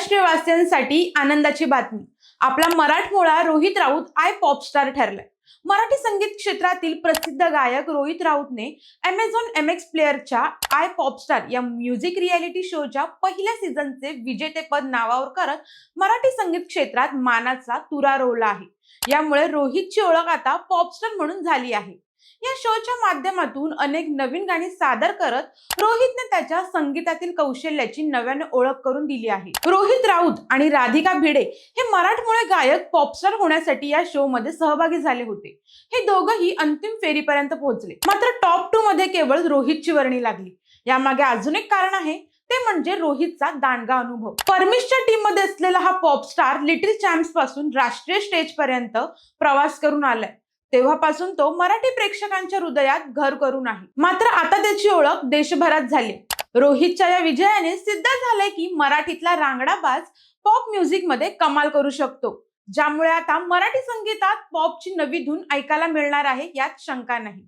महाराष्ट्रीय वासियांसाठी आनंदाची बातमी। आपला मराठमोळा रोहित राऊत पॉपस्टार ठरलाय। मराठी संगीत क्षेत्रातील प्रसिद्ध गायक रोहित राऊतने अमेझॉन MX प्लेअरच्या पॉपस्टार या म्युझिक रियालिटी शोच्या पहिल्या सीझनचे विजेतेपद नावावर करत मराठी संगीत क्षेत्रात मानाचा तुरा रोवला आहे। यामुळे रोहितची ओळख आता पॉपस्टार म्हणून झाली आहे। या शोच्या माध्यमातून अनेक नवीन गाणी सादर करत रोहितने त्याच्या संगीतातील कौशल्याची नव्याने ओळख करून दिली आहे। रोहित राऊत आणि राधिका भिडे हे मराठमोळे गायक पॉपस्टार होण्यासाठी या शो मध्ये सहभागी झाले होते। हे दोघंही अंतिम फेरीपर्यंत पोहोचले, मात्र टॉप 2 मध्ये केवळ रोहितची वर्णी लागली। यामागे अजून एक कारण आहे, ते म्हणजे रोहितचा दांडगा अनुभव। परमिशच्या टीम मध्ये असलेला हा पॉपस्टार लिटिल चॅम्प्स पासून राष्ट्रीय स्टेज पर्यंत प्रवास करून आलाय। तेव्हापासून तो मराठी प्रेक्षकांच्या हृदयात घर करून आहे। मात्र आता त्याची ओळख देशभरात झाली। रोहितच्या या विजयाने सिद्ध झालंय की मराठीतला रांगडाबाज पॉप म्युझिक मध्ये कमाल करू शकतो, ज्यामुळे आता मराठी संगीतात पॉपची नवी धून ऐकायला मिळणार आहे, यात शंका नाही।